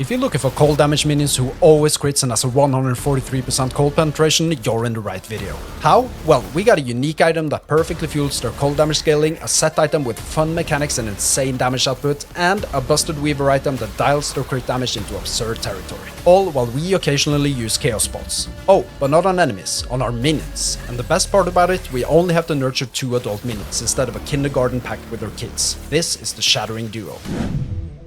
If you're looking for cold damage minions who always crits and has a 143% cold penetration, you're in the right video. How? Well, we got a unique item that perfectly fuels their cold damage scaling, a set item with fun mechanics and insane damage output, and a busted weaver item that dials their crit damage into absurd territory. All while we occasionally use chaos bolts. Oh, but not on enemies, on our minions. And the best part about it, we only have to nurture 2 adult minions instead of a kindergarten packed with their kids. This is the Shattering Duo.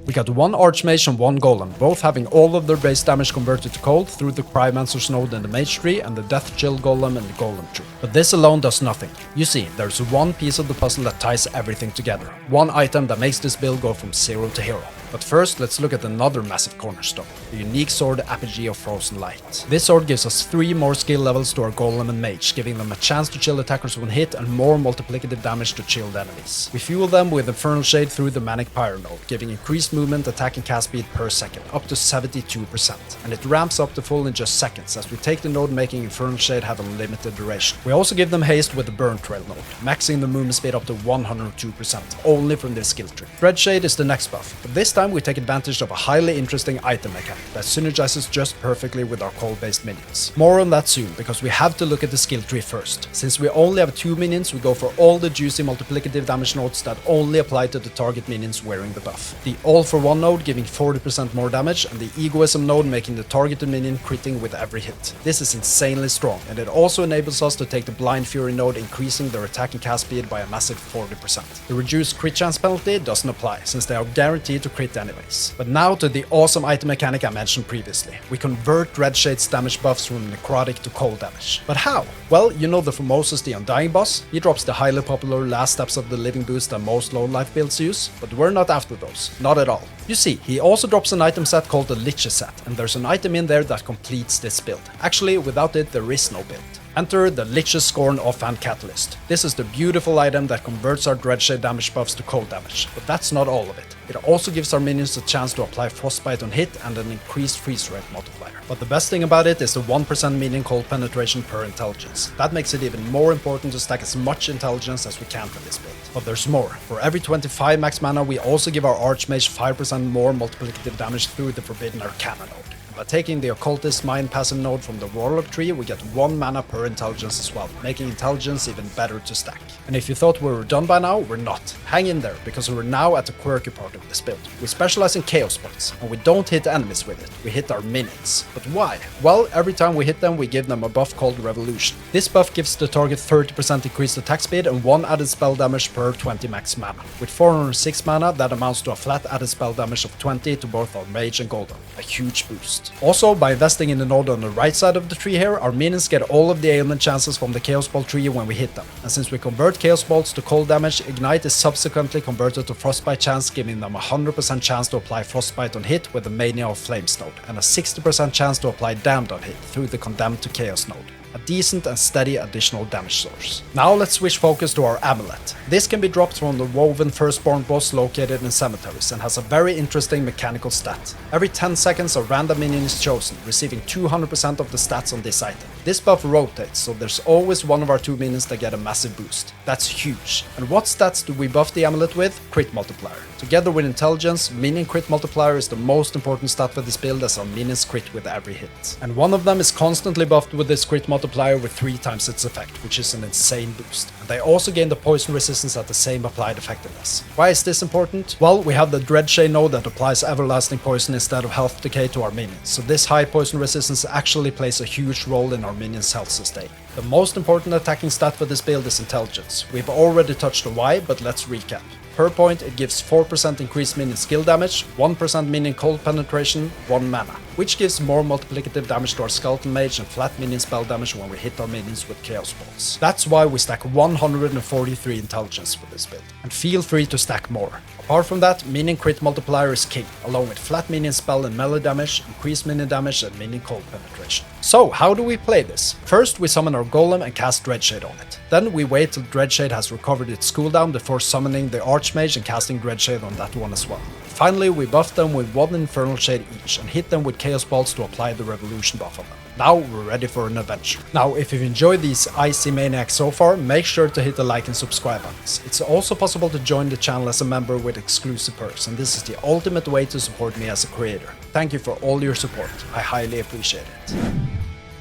We got 1 Archmage and 1 Golem, both having all of their base damage converted to cold through the Cryomancer's node in the Mage tree and the Death Chill Golem in the Golem tree. But this alone does nothing. You see, there's one piece of the puzzle that ties everything together. One item that makes this build go from 0 to hero. But first, let's look at another massive cornerstone, the unique sword Apogee of Frozen Light. This sword gives us 3 more skill levels to our Golem and Mage, giving them a chance to chill attackers when hit and more multiplicative damage to chilled enemies. We fuel them with Infernal Shade through the Manic Pyro node, giving increased movement, attack and cast speed per second, up to 72%. And it ramps up to full in just seconds, as we take the node making Infernal Shade have a limited duration. We also give them haste with the Burn Trail node, maxing the movement speed up to 102%, only from this skill tree. Dread Shade is the next buff, but this time we take advantage of a highly interesting item mechanic that synergizes just perfectly with our cold-based minions. More on that soon, because we have to look at the skill tree first. Since we only have 2 minions, we go for all the juicy multiplicative damage nodes that only apply to the target minions wearing the buff. The All for One node giving 40% more damage, and the Egoism node making the targeted minion critting with every hit. This is insanely strong, and it also enables us to take the Blind Fury node, increasing their attack and cast speed by a massive 40%. The reduced crit chance penalty doesn't apply, since they are guaranteed to crit anyways. But now to the awesome item mechanic I mentioned previously. We convert Dread Shade's damage buffs from necrotic to cold damage. But how? Well, you know the Formosus the Undying boss? He drops the highly popular Last Steps of the Living boost that most low life builds use, but we're not after those. Not at all. You see, he also drops an item set called the Liches set, and there's an item in there that completes this build. Actually, without it, there is no build. Enter the Liches Scorn Offhand Catalyst. This is the beautiful item that converts our Dreadshade damage buffs to cold damage, but that's not all of it. It also gives our minions a chance to apply Frostbite on hit and an increased freeze rate multiplier. But the best thing about it is the 1% minion cold penetration per intelligence. That makes it even more important to stack as much intelligence as we can for this build. But there's more. For every 25 max mana, we also give our Archmage 5% more multiplicative damage through the Forbidden Arcana node. By taking the Occultist Mind passive node from the Warlock tree, we get 1 mana per intelligence as well, making intelligence even better to stack. And if you thought we were done by now, we're not. Hang in there, because we're now at the quirky part of this build. We specialize in Chaos Bolts, and we don't hit enemies with it, we hit our minions. But why? Well, every time we hit them, we give them a buff called Revolution. This buff gives the target 30% increased attack speed and 1 added spell damage per 20 max mana. With 406 mana, that amounts to a flat added spell damage of 20 to both our Mage and Golem. A huge boost. Also, by investing in the node on the right side of the tree here, our minions get all of the ailment chances from the Chaos Bolt tree when we hit them. And since we convert Chaos Bolts to cold damage, Ignite is subsequently converted to Frostbite chance, giving them a 100% chance to apply Frostbite on hit with the Mania of Flames node, and a 60% chance to apply Damned on hit through the Condemned to Chaos node. A decent and steady additional damage source. Now let's switch focus to our amulet. This can be dropped from the Woven Firstborn boss located in cemeteries and has a very interesting mechanical stat. Every 10 seconds a random minion is chosen, receiving 200% of the stats on this item. This buff rotates, so there's always one of our 2 minions that get a massive boost. That's huge. And what stats do we buff the amulet with? Crit multiplier. Together with intelligence, minion crit multiplier is the most important stat for this build, as our minions crit with every hit. And one of them is constantly buffed with this crit multiplier with 3 times its effect, which is an insane boost. And they also gain the poison resistance at the same applied effectiveness. Why is this important? Well, we have the Dreadshade node that applies everlasting poison instead of health decay to our minions, so this high poison resistance actually plays a huge role in our minions' health sustain. The most important attacking stat for this build is intelligence. We've already touched on why, but let's recap. Per point, it gives 4% increased minion skill damage, 1% minion cold penetration, 1 mana, which gives more multiplicative damage to our Skeleton Mage and flat minion spell damage when we hit our minions with Chaos Bolts. That's why we stack 143 intelligence for this build, and feel free to stack more. Apart from that, minion crit multiplier is king, along with flat minion spell and melee damage, increased minion damage and minion cold penetration. So how do we play this? First, we summon our Golem and cast Dreadshade on it. Then we wait till Dreadshade has recovered its cooldown before summoning the Archmage and casting Dreadshade on that one as well. Finally, we buff them with 1 Infernal Shade each and hit them with Chaos Bolts to apply the Revolution buff on them. Now we're ready for an adventure. Now, if you've enjoyed these Icy Maniacs so far, make sure to hit the like and subscribe buttons. It's also possible to join the channel as a member with exclusive perks, and this is the ultimate way to support me as a creator. Thank you for all your support, I highly appreciate it.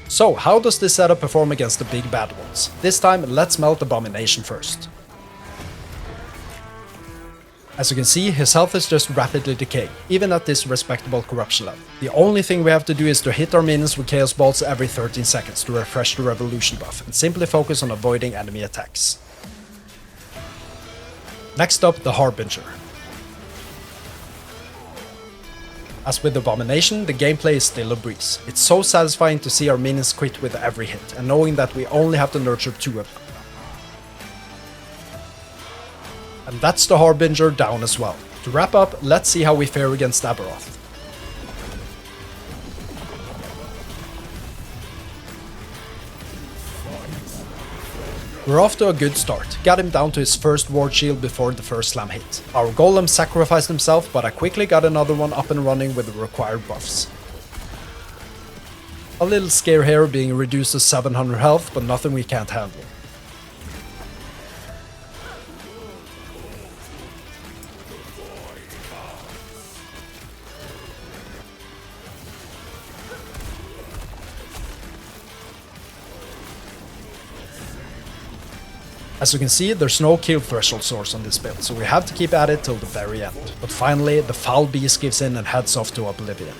So, how does this setup perform against the big bad ones? This time, let's melt Abomination first. As you can see, his health is just rapidly decaying, even at this respectable corruption level. The only thing we have to do is to hit our minions with Chaos Bolts every 13 seconds to refresh the Revolution buff, and simply focus on avoiding enemy attacks. Next up, the Harbinger. As with Abomination, the gameplay is still a breeze. It's so satisfying to see our minions crit with every hit, and knowing that we only have to nurture 2 of them. And that's the Harbinger down as well. To wrap up, let's see how we fare against Aberoth. We're off to a good start, got him down to his first ward shield before the first slam hit. Our golem sacrificed himself, but I quickly got another one up and running with the required buffs. A little scare here being reduced to 700 health, but nothing we can't handle. As you can see, there's no kill threshold source on this build, so we have to keep at it till the very end. But finally, the foul beast gives in and heads off to oblivion.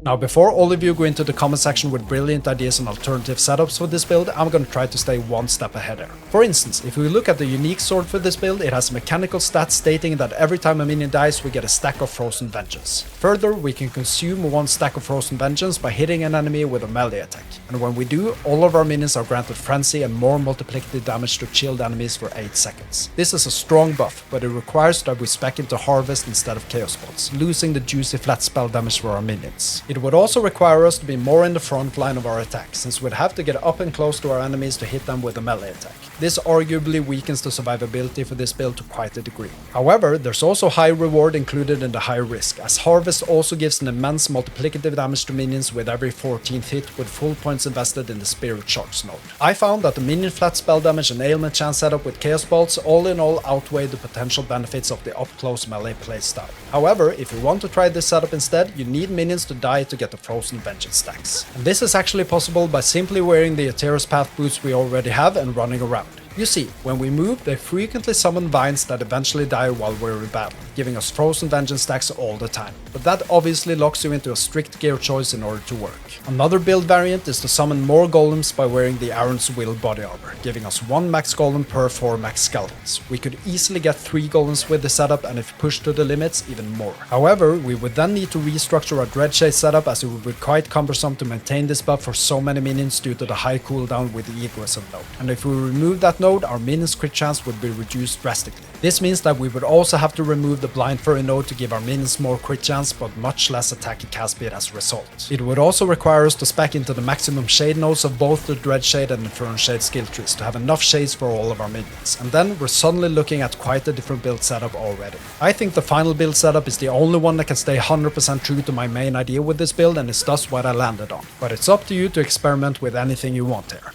Now, before all of you go into the comment section with brilliant ideas and alternative setups for this build, I'm gonna try to stay one step ahead here. For instance, if we look at the unique sword for this build, it has a mechanical stat stating that every time a minion dies, we get a stack of Frozen Vengeance. Further, we can consume 1 stack of Frozen Vengeance by hitting an enemy with a melee attack. And when we do, all of our minions are granted Frenzy and more multiplicative damage to chilled enemies for 8 seconds. This is a strong buff, but it requires that we spec into Harvest instead of Chaos Bolts, losing the juicy flat spell damage for our minions. It would also require us to be more in the front line of our attack, since we'd have to get up and close to our enemies to hit them with a melee attack. This arguably weakens the survivability for this build to quite a degree. However, there's also high reward included in the high risk, as Harvest also gives an immense multiplicative damage to minions with every 14th hit with full points invested in the Spirit Shards node. I found that the minion flat spell damage and ailment chance setup with Chaos Bolts all in all outweigh the potential benefits of the up-close melee playstyle. However, if you want to try this setup instead, you need minions to die to get the Frozen Vengeance stacks. And this is actually possible by simply wearing the Aetheros Path boots we already have and running around. You see, when we move, they frequently summon vines that eventually die while we're in battle, giving us Frozen Vengeance stacks all the time. But that obviously locks you into a strict gear choice in order to work. Another build variant is to summon more golems by wearing the Aaron's Will body armor, giving us 1 max golem per 4 max skeletons. We could easily get 3 golems with the setup, and if pushed to the limits, even more. However, we would then need to restructure our Dreadshade setup, as it would be quite cumbersome to maintain this buff for so many minions due to the high cooldown with the Egoism node. And if we remove that node, our minions crit chance would be reduced drastically. This means that we would also have to remove the Blind Fury node to give our minions more crit chance, but much less attack and cast speed as a result. It would also require us to spec into the maximum shade nodes of both the Dreadshade and Infernal Shade skill trees to have enough shades for all of our minions, and then we're suddenly looking at quite a different build setup already. I think the final build setup is the only one that can stay 100% true to my main idea with this build, and is thus what I landed on. But it's up to you to experiment with anything you want here.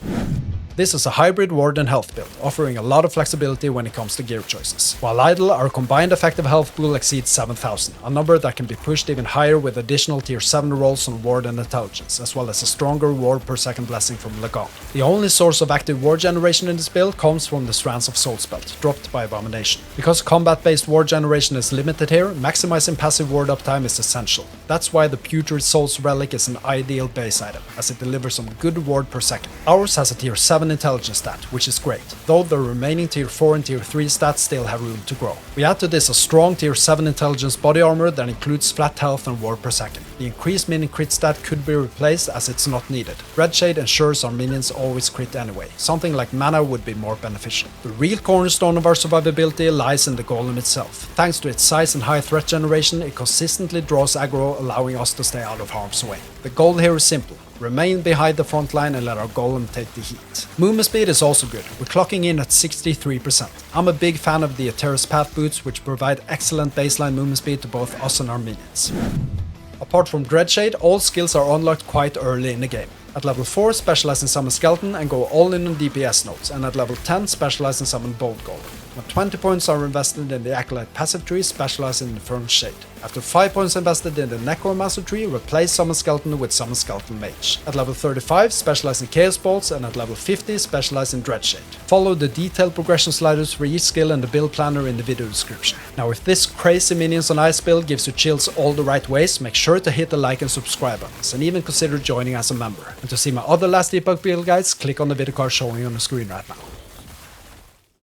This is a hybrid ward and health build, offering a lot of flexibility when it comes to gear choices. While idle, our combined effective health pool exceeds 7,000, a number that can be pushed even higher with additional tier 7 rolls on ward and intelligence, as well as a stronger ward per second blessing from Lagan. The only source of active ward generation in this build comes from the Strands of Soul Spelt, dropped by Abomination. Because combat-based ward generation is limited here, maximizing passive ward uptime is essential. That's why the Putrid Souls Relic is an ideal base item, as it delivers some good ward per second. Ours has a tier 7 intelligence stat, which is great, though the remaining tier 4 and tier 3 stats still have room to grow. We add to this a strong tier 7 intelligence body armor that includes flat health and ward per second. The increased minion crit stat could be replaced as it's not needed. Dreadshade ensures our minions always crit anyway, something like mana would be more beneficial. The real cornerstone of our survivability lies in the golem itself. Thanks to its size and high threat generation, it consistently draws aggro, allowing us to stay out of harm's way. The goal here is simple: remain behind the front line and let our golem take the heat. Movement speed is also good, we're clocking in at 63%. I'm a big fan of the Aetheros Path boots, which provide excellent baseline movement speed to both us and our minions. Apart from Dreadshade, all skills are unlocked quite early in the game. At level 4, specialize in Summon Skeleton and go all in on DPS nodes, and at level 10, specialize in Summon Bold Golem. When 20 points are invested in the Acolyte passive tree, specialize in Infernal Shade. After 5 points invested in the Necro Master tree, replace Summon Skeleton with Summon Skeleton Mage. At level 35, specialize in Chaos Bolts, and at level 50, specialize in Dreadshade. Follow the detailed progression sliders for each skill and the build planner in the video description. Now if this crazy minions on ice build gives you chills all the right ways, make sure to hit the like and subscribe buttons, and even consider joining as a member. And to see my other last Epoch build guides, click on the video card showing on the screen right now.